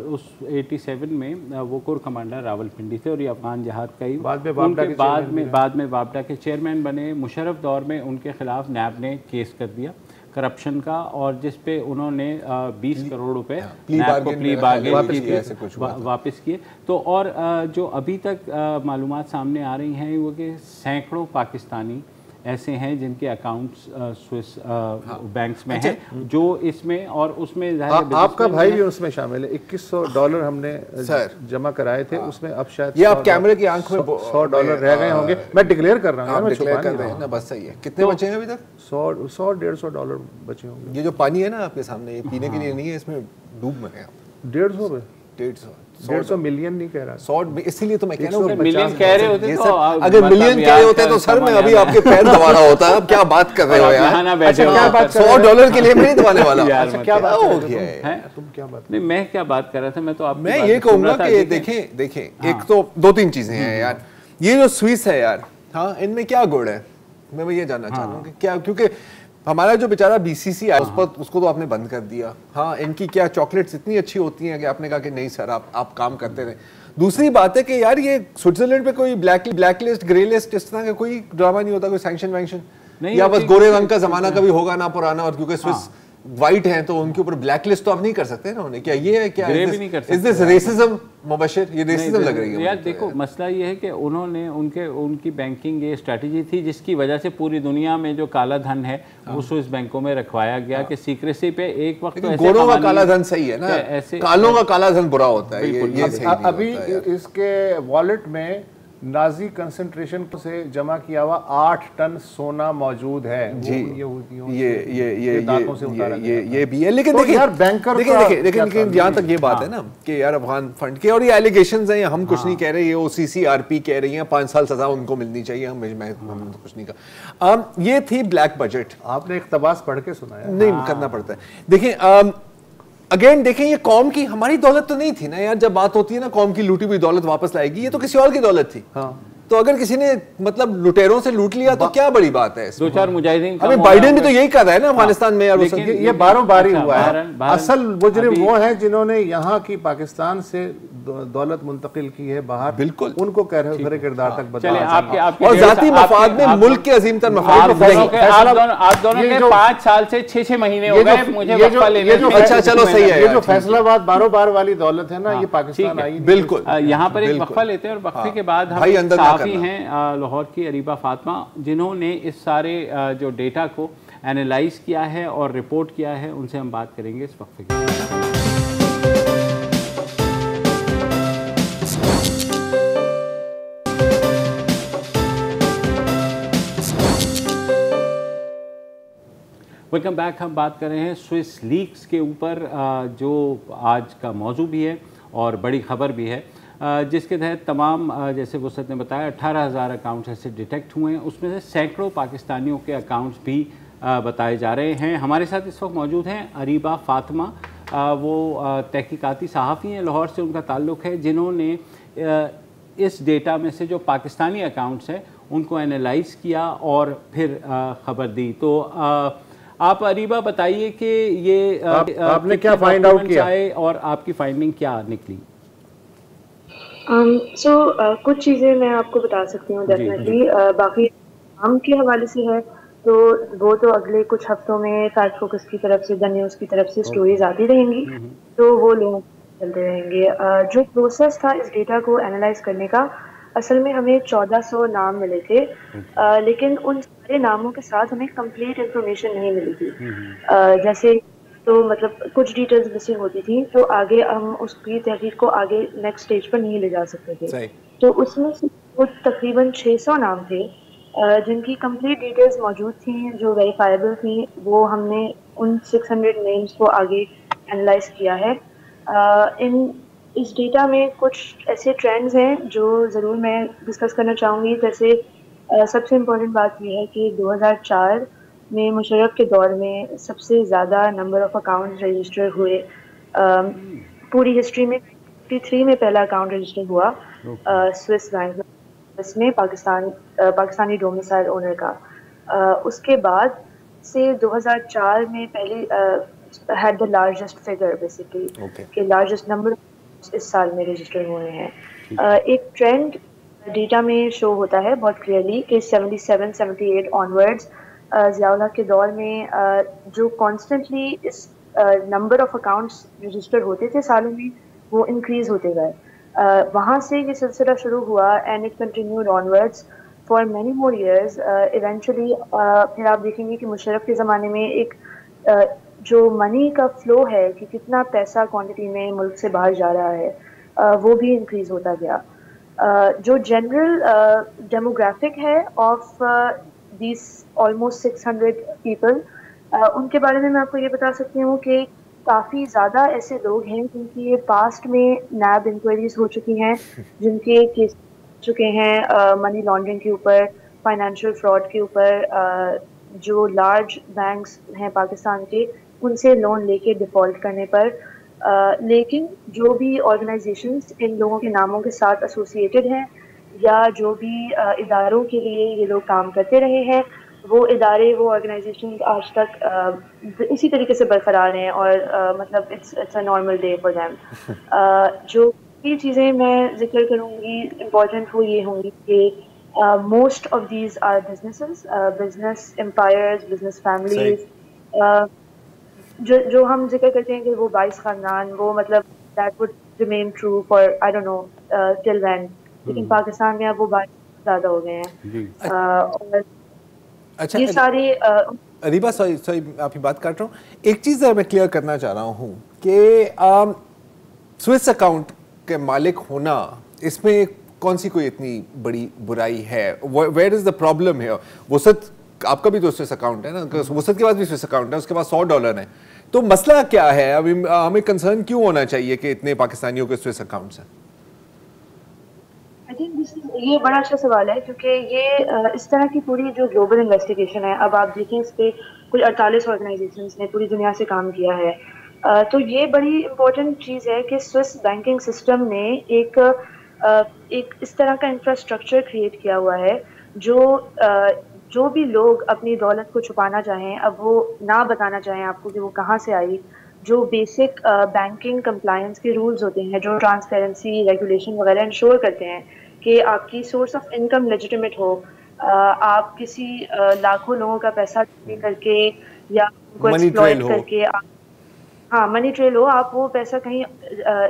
Speaker 2: उस 87 में वो कोर कमांडर रावलपिंडी थे और ये अफगान जहाद का ही बाद में वापडा के चेयरमैन बने। मुशर्रफ दौर में उनके खिलाफ नैब ने केस कर दिया करप्शन का, और जिस पे उन्होंने 20 करोड़ रुपए प्ली बार्गेन वापस किए। तो और जो अभी तक मालूमात सामने आ रही हैं वो कि सैकड़ों पाकिस्तानी ऐसे हैं जिनके अकाउंट्स स्विस बैंक्स में हैं, जो इसमें और उसमें
Speaker 3: आपका भाई भी उसमें शामिल है। $2100 हमने जमा कराए थे, उसमें अब शायद
Speaker 1: ये आप कैमरे की आंख में
Speaker 3: $100 रह गए होंगे। मैं डिक्लेयर कर रहा हूँ,
Speaker 1: ना बस सही है। कितने बचे हैं अभी तक?
Speaker 3: $100-150 बचे होंगे।
Speaker 1: ये जो पानी है ना आपके सामने, ये पीने के लिए नहीं है, इसमें डूब मरे आप।
Speaker 3: 150 मिलियन नहीं कह रहा,
Speaker 1: 100, इसीलिए तो मैं कह रहा हूँ
Speaker 2: मिलियन कह रहे होते तो
Speaker 1: अगर मिलियन कह रहे होते तो सर मैं अभी आपके पैर दबा रहा होता। अब क्या बात कर रहे हो यार? $100 के लिए मैं नहीं दबाने वाला।
Speaker 3: क्या बात हो गया है? तुम क्या बात?
Speaker 2: नहीं, मैं क्या बात कर रहा था, मैं तो आप
Speaker 1: मैं ये कहूंगा कि देखें एक तो 2-3 चीजें हैं यार। ये जो स्विस है यार, हाँ, इनमें क्या गुड़ है, मैं ये जानना चाह रहा हूँ कि क्या, क्योंकि हमारा जो बेचारा BCC है उसको तो आपने बंद कर दिया। हाँ, इनकी क्या चॉकलेट्स इतनी अच्छी होती हैं कि आपने कहा कि नहीं सर आप काम करते रहे। दूसरी बात है कि यार ये स्विट्जरलैंड पे कोई ब्लैक लिस्ट, ग्रे लिस्ट इस तरह का कोई ड्रामा नहीं होता, कोई सैंक्शन वैंक्शन नहीं, या बस गोरे रंग का जमाना कभी होगा ना पुराना, और क्योंकि स्विस व्हाइट हैं तो उनके ऊपर ब्लैक लिस्ट तो आप नहीं कर सकते ना उन्हें। क्या ये है, क्या इज दिस रेसिज्म मुबशिर? ये रेसिज्म लग रही है
Speaker 2: यार। देखो मसला ये है कि उन्होंने उनकी बैंकिंग ये स्ट्रेटजी थी जिसकी वजह से पूरी दुनिया में जो काला धन है वो स्विस बैंकों में रखवाया गया कि सीक्रेसी पे एक वक्त तो
Speaker 1: गोरों का काला धन सही है ना, ऐसे कालों का काला धन बुरा होता है। ये
Speaker 3: अभी इसके वॉलेट में नाजी कंसंट्रेशन से जमा किया हुआ 8 टन सोना मौजूद है जी।
Speaker 1: ये भी है, लेकिन देखिए यार बैंकर लेकिन यहाँ तक ये बात है ना कि यार अफगान फंड के और ये एलिगेशंस हैं, हम कुछ नहीं कह रहे, ये OCCRP कह रही है 5 साल सजा उनको मिलनी चाहिए, मैं तो कुछ नहीं कहा। ये थी ब्लैक बजट।
Speaker 3: आपने इक़्तिबास पढ़ के सुनाया?
Speaker 1: नहीं, करना पड़ता है। देखिए अगेन देखें, ये कौम की हमारी दौलत तो नहीं थी ना यार। जब बात होती है ना कौम की लूटी हुई दौलत वापस लाएगी, ये तो किसी और की दौलत थी। तो अगर किसी ने मतलब लुटेरों से लूट लिया तो क्या बड़ी बात है इसमें?
Speaker 2: 2 4 मुजाहिदीन,
Speaker 1: अभी बाइडेन भी तो यही कर रहा है ना अफगानिस्तान में यार।
Speaker 3: ये बारों बारी हुआ है। असल मुजरिम वो है जिन्होंने यहाँ की पाकिस्तान से दौलत मुंतकिल की है बाहर,
Speaker 1: बिल्कुल
Speaker 3: उनको खरे किरदार तक
Speaker 2: बताया।
Speaker 1: और जाती मफाद में मुल्क के अजीम तर मफाद
Speaker 2: आप दोनों के 5 साल से 6 महीने हो गए मुझे वक्फा लेने।
Speaker 1: अच्छा चलो सही है।
Speaker 3: ये जो फैसलाबाद बारों बार वाली दौलत है ना, ये पाकिस्तान आई
Speaker 1: बिल्कुल।
Speaker 2: यहाँ पर एक वक्फा लेते हैं और वक्फे के बाद हम सहाफ़ी हैं लाहौर की अरीबा फातिमा, जिन्होंने इस सारे जो डेटा को एनालाइज किया है और रिपोर्ट किया है, उनसे हम बात करेंगे इस वक्फे की। Welcome back. हम बात कर रहे हैं स्विस लीक्स के ऊपर, जो आज का मौजू भी है और बड़ी खबर भी है, जिसके तहत तमाम जैसे वसत ने बताया 18,000 अकाउंट्स ऐसे डिटेक्ट हुए हैं, उसमें से सैकड़ों पाकिस्तानियों के अकाउंट्स भी बताए जा रहे हैं। हमारे साथ इस वक्त मौजूद हैं अरीबा फातिमा, वो तहकीकाती सहाफ़ी हैं, लाहौर से उनका ताल्लुक़ है, जिन्होंने इस डेटा में से जो पाकिस्तानी अकाउंट्स हैं उनको एनालाइज़ किया और फिर ख़बर दी। तो आप अरीबा बताइए कि ये
Speaker 3: आपने क्या फाइंड आउट किया
Speaker 2: और आपकी फाइंडिंग क्या निकली?
Speaker 4: कुछ चीज़ें मैं आपको बता सकती हूँ डेफिनेटली। बाकी काम के हवाले से है तो वो तो अगले कुछ हफ्तों में फैक्ट फोकस की तरफ से, द न्यूज़ की तरफ से स्टोरीज आती रहेंगी, तो वो लोग चलते रहेंगे। जो प्रोसेस था इस डेटा को एनालाइज करने का, असल में हमें 1400 नाम मिले थे, लेकिन उन सारे नामों के साथ हमें कंप्लीट इंफॉर्मेशन नहीं मिली थी। जैसे तो मतलब कुछ डिटेल्स मिसिंग होती थी, तो आगे हम उसकी तहकीक को आगे नेक्स्ट स्टेज पर नहीं ले जा सकते थे। तो उसमें से वो तकरीबन 600 नाम थे जिनकी कंप्लीट डिटेल्स मौजूद थी, जो वेरीफाइबल थी। वो हमने उन 600 नेम्स को आगे एनालाइज किया है। इस डेटा में कुछ ऐसे ट्रेंड्स हैं जो ज़रूर मैं डिस्कस करना चाहूँगी। जैसे सबसे इम्पोर्टेंट बात यह है कि 2004 में मुशर्रफ के दौर में सबसे ज़्यादा नंबर ऑफ़ अकाउंट रजिस्टर हुए पूरी हिस्ट्री में। 53 में पहला अकाउंट रजिस्टर हुआ स्विस बैंक में, इसमें पाकिस्तानी डोमिसाइल ओनर का। उसके बाद से 2004 में पहले had the largest figure basically, कि लार्जेस्ट नंबर इस साल में रजिस्टर हुए हैं। एक ट्रेंड डेटा में शो होता है बहुत क्लियरली कि 77-78 ऑनवर्ड्स ज़ियाउल के दौर में जो कॉन्स्टेंटली इस नंबर ऑफ अकाउंट्स रजिस्टर होते थे सालों में, वो इंक्रीज़ होते गए। वहाँ से ये सिलसिला शुरू हुआ and it continued onwards for many more years. Eventually फिर आप देखेंगे कि मुशर्रफ के ज़माने में एक जो मनी का फ्लो है कि कितना पैसा क्वांटिटी में मुल्क से बाहर जा रहा है, वो भी इंक्रीज़ होता गया। जो जनरल डेमोग्राफिक है ऑफ दीज ऑलमोस्ट 600 पीपल, उनके बारे में मैं आपको ये बता सकती हूँ कि काफ़ी ज़्यादा ऐसे लोग हैं जिनकी पास्ट में नैब इंक्वायरीज हो चुकी हैं, जिनके केस चुके हैं मनी लॉन्ड्रिंग के ऊपर, फाइनेंशियल फ्रॉड के ऊपर। जो लार्ज बैंक्स हैं पाकिस्तान के, उनसे लोन लेके डिफ़ॉल्ट करने पर, लेकिन जो भी ऑर्गेनाइजेशंस इन लोगों के नामों के साथ एसोसिएटेड हैं या जो भी इदारों के लिए ये लोग काम करते रहे हैं, वो इदारे, वो ऑर्गेनाइजेशन आज तक इसी तरीके से बरकरार हैं और मतलब it's a normal day for them. जो भी चीज़ें मैं जिक्र करूँगी इम्पॉर्टेंट वो ये होंगी कि most of these are businesses, business empires, business families. जो हम जिक्र करते हैं कि वो 22 खानदान, वो मतलब that would remain true for I don't know till when, लेकिन पाकिस्तान में अब वो 22 ज़्यादा हो गए हैं। और
Speaker 1: अच्छा,
Speaker 4: ये सारी
Speaker 1: अरीबा सॉरी आपकी बात काट रहा हूँ। एक चीज़ मैं क्लियर करना चाह रहा हूँ कि स्विस अकाउंट के मालिक होना, इसमें कौन सी कोई इतनी बड़ी बुराई है? वेयर इज़ द प्रॉब्लम है? वसत आपका भी तो स्विस अकाउंट है ना, वसत के पास भी स्विस अकाउंट है, उसके पास $100 है, तो मसला क्या है? अभी हमें कंसर्न क्यों होना चाहिए कि इतने पाकिस्तानियों के स्विस अकाउंट्स हैं?
Speaker 4: आई थिंक ये बड़ा अच्छा सवाल है, क्योंकि ये इस तरह की पूरी जो ग्लोबल इन्वेस्टिगेशन है, अब आप देखें इस पर कुल 48 ऑर्गेनाइजेशंस ने पूरी दुनिया से काम किया है। तो ये बड़ी इम्पोर्टेंट चीज़ है कि स्विस बैंकिंग सिस्टम ने एक एक इस तरह का इंफ्रास्ट्रक्चर क्रिएट किया हुआ है जो भी लोग अपनी दौलत को छुपाना चाहें, अब वो ना बताना चाहें आपको कि वो कहाँ से आई, जो बेसिक बैंकिंग कंप्लायंस के रूल्स होते हैं, जो ट्रांसपेरेंसी रेगुलेशन वगैरह इंश्योर करते हैं कि आपकी सोर्स ऑफ इनकम लेजिटिमेट हो, आप किसी लाखों लोगों का पैसा चोरी करके या उनको एक्सप्लॉइट करके हाँ मनी ट्रेल हो, आप वो पैसा कहीं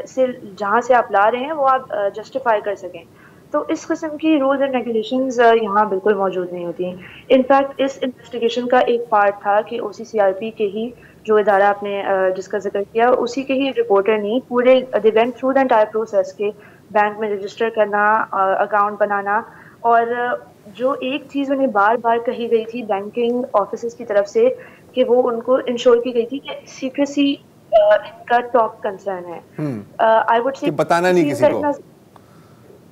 Speaker 4: से जहाँ से आप ला रहे हैं वो आप जस्टिफाई कर सकें। तो इस किस्म की रूल्स एंड रेगुलेशंस यहाँ बिल्कुल मौजूद नहीं होती। इनफैक्ट इस इन्वेस्टिगेशन का एक पार्ट था कि OCCRP के ही जो इदारा आपने जिसका जिक्र किया, उसी के ही रिपोर्टर ने पूरे they went through the entire process के बैंक में रजिस्टर करना, अकाउंट बनाना, और जो एक चीज़ उन्हें बार बार कही गई थी बैंकिंग ऑफिसर्स की तरफ से कि वो उनको इंश्योर की गई थी कि सीक्रेसी इनका टॉप कंसर्न है। आई वुड से
Speaker 1: बताना नहीं किसी को।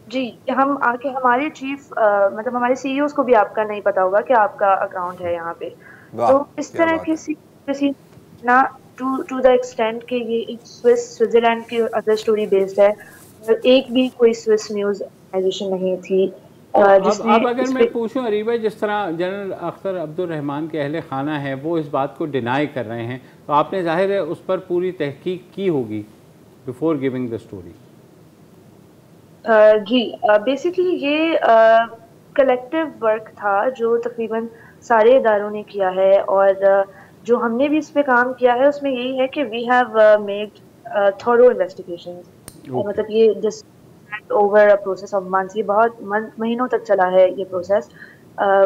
Speaker 4: जी, हम आके हमारे चीफ मतलब हमारे CEOs को भी आपका नहीं पता होगा कि आपका अकाउंट है यहाँ पे। तो इस तरह की सीक्रेसी ना टू द एक्सटेंट कि ये एक स्विट्जरलैंड की अदर स्टोरी बेस्ड है, और एक भी कोई स्विस न्यूज़ ऑर्गेनाइजेशन नहीं थी।
Speaker 2: अब अगर मैं पूछूं अरीबा, जिस तरह जनरल अख्तर अब्दुल रहमान के अहले खाना है वो इस बात को डिनाई कर रहे हैं, तो आपने जाहिर है उस पर पूरी तहकीक की होगी बिफोर गिविंग द स्टोरी।
Speaker 4: जी, बेसिकली ये कलेक्टिव वर्क था जो तकरीबन सारे इदारों ने किया है, और जो हमने भी इस पे काम किया है उसमें यही है कि we have made thorough investigations. मतलब ये over a process of months, ये बहुत महीनों तक चला है ये प्रोसेस,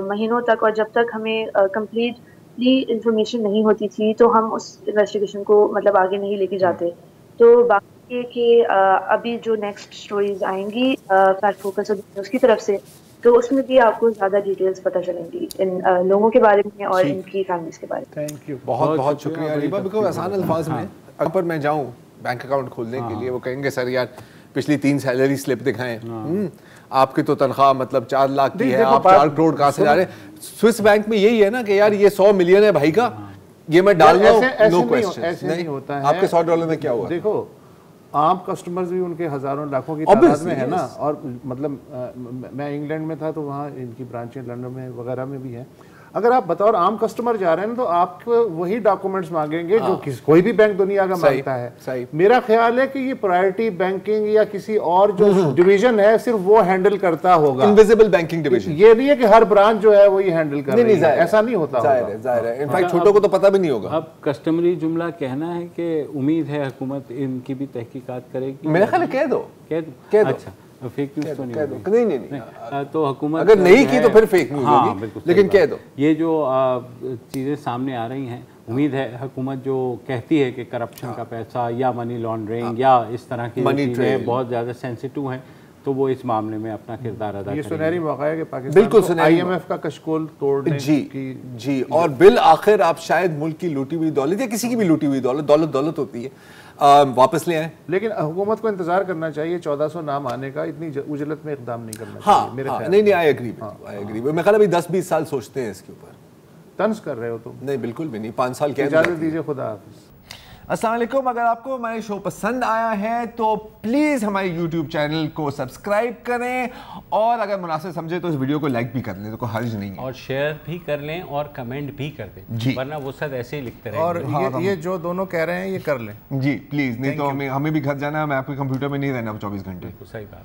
Speaker 4: महीनों तक, और जब तक हमें कंप्लीटली इंफॉर्मेशन नहीं होती थी तो हम उस इन्वेस्टिगेशन को मतलब आगे नहीं लेके जाते। तो बाकी ये कि अभी जो नेक्स्ट स्टोरीज आएंगी फैक्ट फोकस और उसकी तरफ से, तो उसमें भी आपको ज़्यादा डिटेल्स पता चलेंगी इन लोगों के बारे में और इनकी फैमिलीज के बारे में।
Speaker 1: थैंक यू, बहुत बहुत शुक्रिया अरीबा। बिल्कुल आसान अल्फाज में अगर मैं जाऊँ बैंक अकाउंट खोलने के लिए, वो कहेंगे सर यार पिछली 3 सैलरी स्लिप दिखाएं, आपकी तो तनख्वाह मतलब 4 लाख की है, आप 4 करोड़ कहाँ से जा रहे हैं। स्विस बैंक में यही है ना कि यार ये 100 मिलियन है भाई का, ये मैं डाल रहा हूँ, नो क्वेश्चन।
Speaker 3: ऐसे नहीं होता है।
Speaker 1: आपके $100 में क्या हुआ?
Speaker 3: देखो, आम कस्टमर्स भी उनके हजारों लाखों की तादाद में है ना, और मतलब मैं इंग्लैंड में था तो वहाँ इनकी ब्रांचें लंदन में वगैरह में भी हैं। अगर आप बतौर आम कस्टमर जा रहे हैं तो आपको वही डॉक्यूमेंट्स मांगेंगे जो कोई भी बैंक दुनिया का मांगता है। मेरा ख्याल है कि ये प्रायोरिटी बैंकिंग या किसी और जो डिवीजन है सिर्फ वो हैंडल करता होगा,
Speaker 1: इनविजिबल बैंकिंग डिवीजन।
Speaker 3: ये नहीं है कि हर ब्रांच जो है वो ये हैंडल कर रही है, ऐसा नहीं होता।
Speaker 1: जाहिर है, इनफैक्ट छोटों को तो पता भी नहीं होगा।
Speaker 2: अब कस्टमरी जुमला कहना है कि उम्मीद है हुकूमत इनकी भी तहकीकात करेगी।
Speaker 1: मेरा ख्याल है कह दो।
Speaker 2: अच्छा, फेक न्यूज़ तो
Speaker 1: नहीं नहीं,
Speaker 2: तो हुकूमत
Speaker 1: अगर नहीं की तो फिर फेक न्यूज़ होगी, लेकिन कह दो।
Speaker 2: ये जो चीज़ें सामने आ रही हैं, उम्मीद है हुकूमत जो कहती है कि करप्शन का पैसा या मनी लॉन्ड्रिंग या इस तरह की चीज़ें बहुत ज़्यादा सेंसिटिव हैं, तो वो इस मामले में अपना किरदार अदा करेंगे।
Speaker 3: ये सुनहरी मौका है कि पाकिस्तान बिल्कुल IMF का कशकोल तोड़ने
Speaker 1: जी, और बिल आखिर आप शायद मुल्क की लूटी हुई दौलत या किसी की भी लूटी हुई दौलत होती है, वापस ले आए।
Speaker 3: लेकिन हुकूमत को इंतजार करना चाहिए 1400 नाम आने का, इतनी उजलत में इकदाम नहीं करना चाहिए मेरे ख्याल।
Speaker 1: नहीं, आई एग्री। मैं ख्याल अभी 10-20 साल सोचते हैं इसके ऊपर।
Speaker 3: तंज कर रहे हो तुम?
Speaker 1: नहीं, बिल्कुल भी नहीं, 5 साल क्या।
Speaker 3: इजाजत दीजिए, खुदा हाफिज।
Speaker 1: अस्सलाम वालेकुम। अगर आपको हमारे शो पसंद आया है तो प्लीज़ हमारे YouTube चैनल को सब्सक्राइब करें, और अगर मुनासिब समझे तो इस वीडियो को लाइक भी कर लें, तो कोई हर्ज नहीं है,
Speaker 2: और शेयर भी कर लें और कमेंट भी कर दें, वरना वो सब ऐसे ही लिखते रहेंगे।
Speaker 3: और ये जो दोनों कह रहे हैं ये कर लें
Speaker 1: जी प्लीज़, नहीं तो हमें भी घर जाना है, मैं आपके कंप्यूटर में नहीं रहना 24 घंटे।
Speaker 2: सही बात।